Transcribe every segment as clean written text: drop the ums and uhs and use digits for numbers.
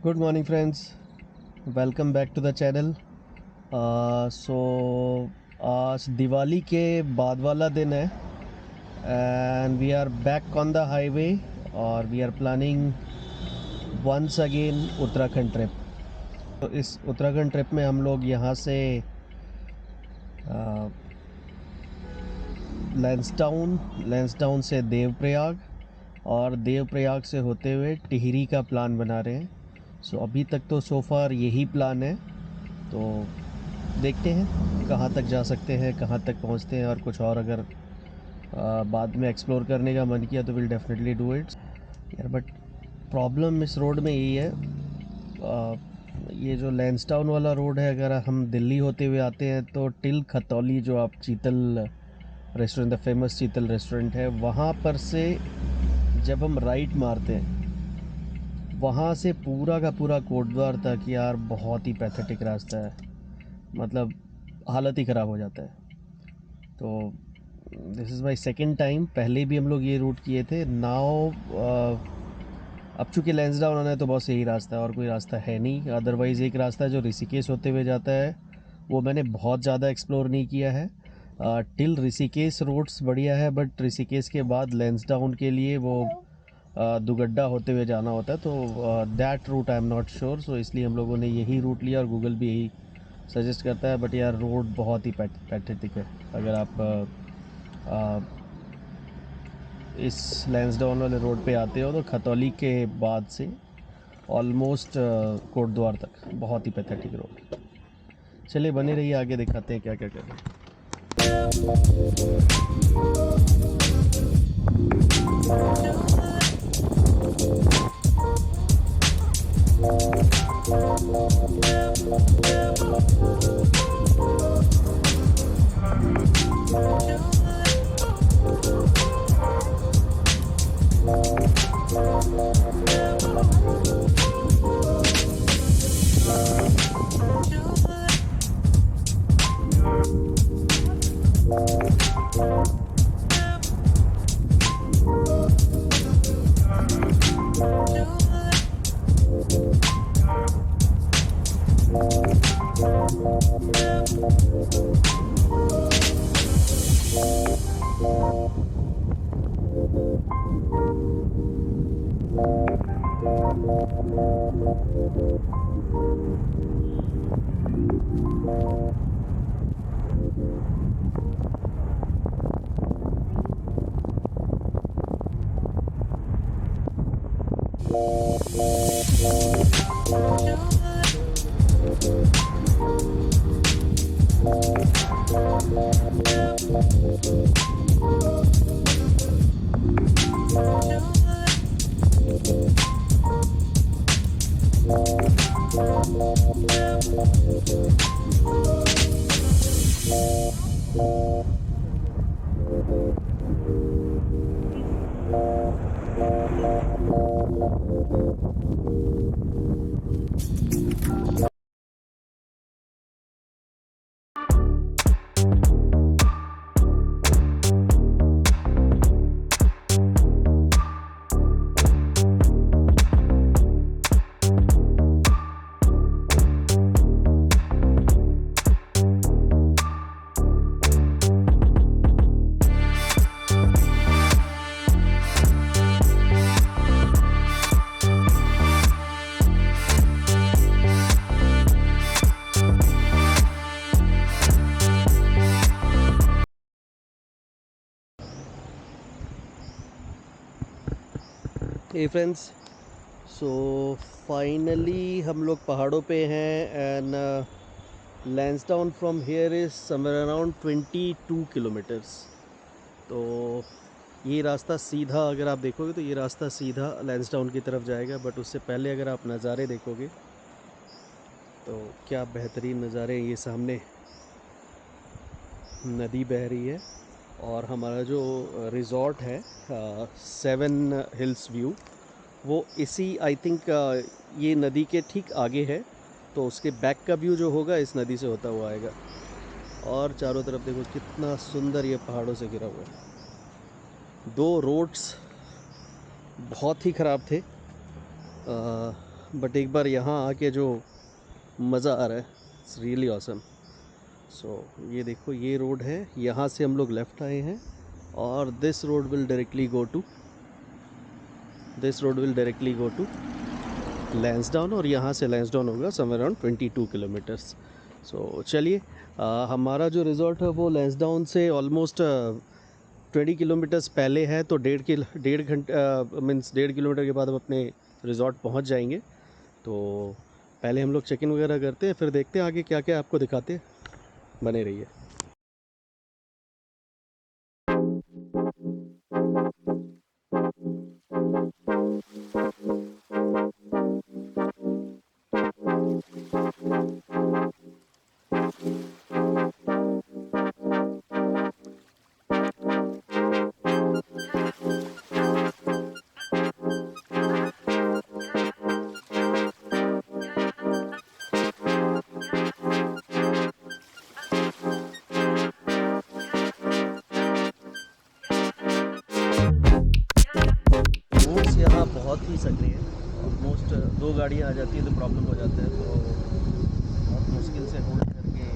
Good morning friends, welcome back to the channel. So आज दिवाली के बाद वाला दिन है and we are back on the highway और we are planning once again Uttarakhand trip. तो इस उत्तराखंड ट्रिप में हम लोग यहाँ से लैंसडाउन से देवप्रयाग और देवप्रयाग से होते हुए टिहरी का प्लान बना रहे हैं। सो अभी तक तो सो फार यही प्लान है, तो देखते हैं कहाँ तक जा सकते हैं, कहाँ तक पहुँचते हैं। और कुछ और अगर बाद में एक्सप्लोर करने का मन किया तो विल डेफिनेटली डू इट यार। बट प्रॉब्लम इस रोड में यही है, ये जो लैंसडाउन वाला रोड है, अगर हम दिल्ली होते हुए आते हैं तो टिल खतौली, जो आप चीतल रेस्टोरेंट, द फेमस चीतल रेस्टोरेंट है, वहाँ पर से जब हम राइट मारते हैं वहाँ से पूरा का पूरा कोटद्वार तक यार बहुत ही पैथेटिक रास्ता है, मतलब हालत ही ख़राब हो जाता है। तो this is my second time. पहले भी हम लोग ये रूट किए थे। नाउ अब चूँकि लैंसडाउन आना है तो बस यही रास्ता है और कोई रास्ता है नहीं। अदरवाइज़ एक रास्ता है जो ऋषिकेश होते हुए जाता है, वो मैंने बहुत ज़्यादा एक्सप्लोर नहीं किया है। टिल ऋषिकेश रोड्स बढ़िया है, बट ऋषिकेश के बाद लैंसडाउन के लिए वो दुगड्डा होते हुए जाना होता है, तो that route I am not sure. So इसलिए हम लोगों ने यही रूट लिया और गूगल भी यही सजेस्ट करता है। बट यार रोड बहुत ही पैथेटिक है। अगर आप इस लैंसडाउन वाले रोड पे आते हो तो खतौली के बाद से ऑलमोस्ट कोटद्वार तक बहुत ही पैथेटिक रोड। चलिए बने रहिए, आगे दिखाते हैं क्या क्या कर रहे हैं। हे फ्रेंड्स, सो फाइनली हम लोग पहाड़ों पे हैं and Lansdowne from here is somewhere around 22 kilometres. तो ये रास्ता सीधा, अगर आप देखोगे तो ये रास्ता सीधा लैंसडाउन की तरफ जाएगा। बट उससे पहले अगर आप नज़ारे देखोगे तो क्या बेहतरीन नज़ारे हैं। ये सामने नदी बह रही है और हमारा जो रिज़ॉर्ट है, 7 हिल्स व्यू, वो इसी आई थिंक ये नदी के ठीक आगे है। तो उसके बैक का व्यू जो होगा इस नदी से होता हुआ आएगा। और चारों तरफ देखो कितना सुंदर ये पहाड़ों से घिरा हुआ है। दो रोड्स बहुत ही ख़राब थे, बट एक बार यहाँ आके जो मज़ा आ रहा है, इट्स रियली ऑसम। सो ये देखो, ये रोड है, यहाँ से हम लोग लेफ़्ट आए हैं और this road will directly go to Lansdowne, और यहाँ से लैंसडाउन होगा समवेयर अराउंड 22 किलोमीटर्स। सो चलिए, हमारा जो रिज़ॉर्ट है वो लैंसडाउन से ऑलमोस्ट 20 किलोमीटर्स पहले है, तो डेढ़ किलोमीटर के बाद हम अपने रिज़ॉर्ट पहुँच जाएंगे। तो पहले हम लोग चेक इन वगैरह करते हैं, फिर देखते हैं आगे क्या क्या आपको दिखाते हैं। बने रहिए। रोड्स यहाँ बहुत ही सक्रिय है, ऑलमोस्ट 2 गाड़ियाँ आ जाती है तो प्रॉब्लम हो जाता है, तो बहुत मुश्किल से होल्ड करके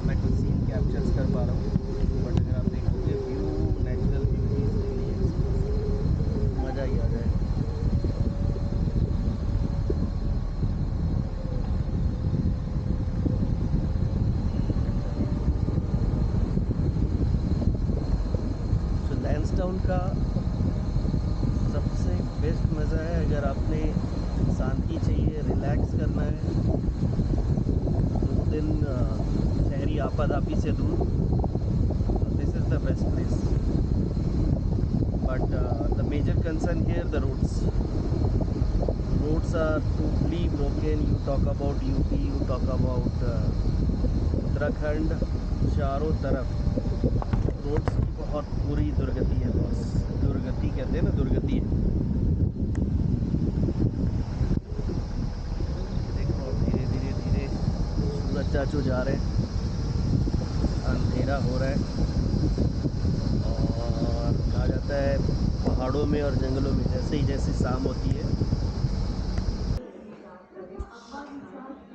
मैं कुछ सीन कैप्चर्स कर पा रहा हूँ। बट अगर आप देखोगे view, natural beauty is really मज़ा ही आ जाएगा। तो लैंसडाउन का सबसे बेस्ट मज़ा है अगर आपने शांति चाहिए, रिलैक्स करना है, 2 दिन शहरी आपाधापी से दूर, this is the best place. But the major concern here the roads are totally broken. You talk about UP, you talk about Uttarakhand, चारों तरफ रोड्स की बहुत बुरी दुर्गति है बॉस। दुर्गति कहते हैं ना, दुर्गति है। देखो अब धीरे धीरे धीरे सूरज चाचू जा रहे हैं, अंधेरा हो रहा है, और कहा जाता है पहाड़ों में और जंगलों में जैसे शाम होती है।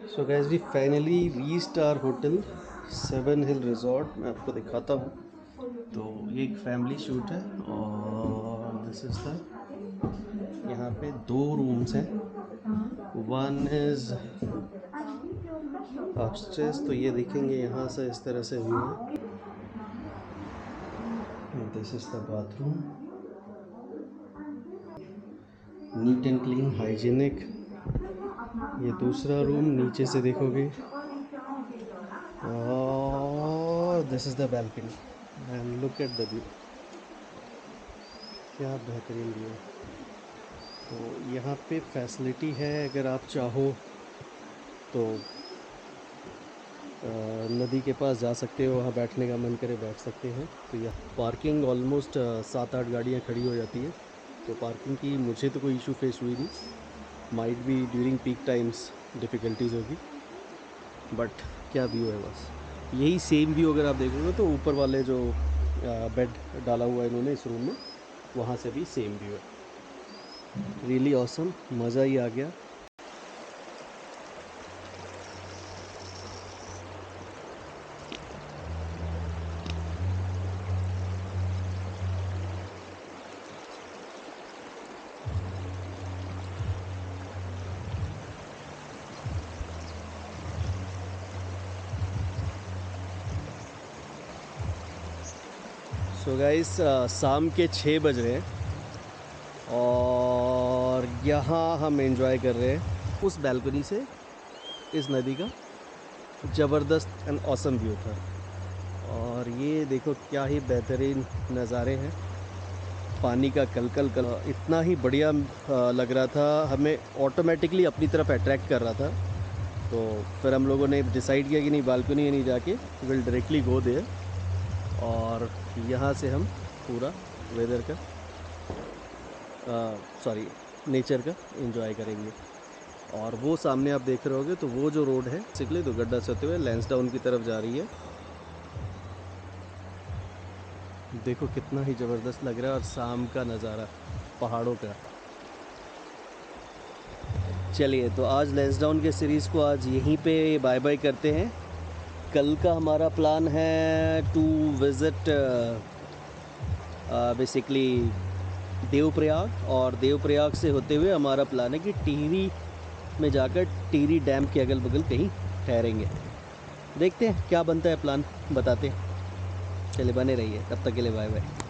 So guys, we finally reached our hotel, 7 hill resort. मैं आपको दिखाता हूँ। तो ये एक फैमिली शूट है, और दिस इज़ द, यहाँ पे 2 रूम्स हैं। वन इज़ अपस्टेयर्स, तो ये देखेंगे यहाँ से इस तरह से व्यू है। This is the bathroom, neat and clean, hygienic. ये दूसरा रूम नीचे से देखोगे, और this is the balcony and look at the view. क्या बेहतरीन व्यू। तो यहाँ पे फैसिलिटी है, अगर आप चाहो तो नदी के पास जा सकते हो, वहाँ बैठने का मन करे बैठ सकते हैं। तो यह पार्किंग ऑलमोस्ट 7-8 गाड़ियाँ खड़ी हो जाती है, तो पार्किंग की मुझे तो कोई इशू फेस हुई नहीं। माइट भी ड्यूरिंग पीक टाइम्स डिफ़िकल्टीज़ होगी, बट क्या व्यू है बस। यही सेम व्यू अगर आप देखोगे तो ऊपर वाले जो बेड डाला हुआ है इन्होंने इस रूम में, वहाँ से भी सेम व्यू है। रियली ऑसम, मज़ा ही आ गया। सो गाइस, शाम के 6 बज रहे हैं, और यहाँ हम एंजॉय कर रहे हैं उस बैल्कनी से इस नदी का ज़बरदस्त एंड ऑसम व्यू था। और ये देखो क्या ही बेहतरीन नज़ारे हैं, पानी का कलकल कल इतना ही बढ़िया लग रहा था, हमें ऑटोमेटिकली अपनी तरफ अट्रैक्ट कर रहा था। तो फिर हम लोगों ने डिसाइड किया कि नहीं, बालकनी में नहीं जाके विल डायरेक्टली गो देयर, और यहाँ से हम पूरा वेदर का नेचर का एंजॉय करेंगे। और वो सामने आप देख रहे होगे, तो वो जो रोड है बेसिकली दुगड्डा से होते हुए लैंसडाउन की तरफ जा रही है। देखो कितना ही ज़बरदस्त लग रहा है, और शाम का नज़ारा पहाड़ों का। चलिए, तो आज लेंसडाउन के सीरीज़ को आज यहीं पे बाय बाय करते हैं। कल का हमारा प्लान है टू विज़िट बेसिकली देवप्रयाग, और देवप्रयाग से होते हुए हमारा प्लान है कि टिहरी में जाकर टिहरी डैम के अगल बगल कहीं ठहरेंगे। देखते हैं क्या बनता है प्लान, बताते हैं। चलिए, बने रहिए, तब तक के लिए बाय बाय।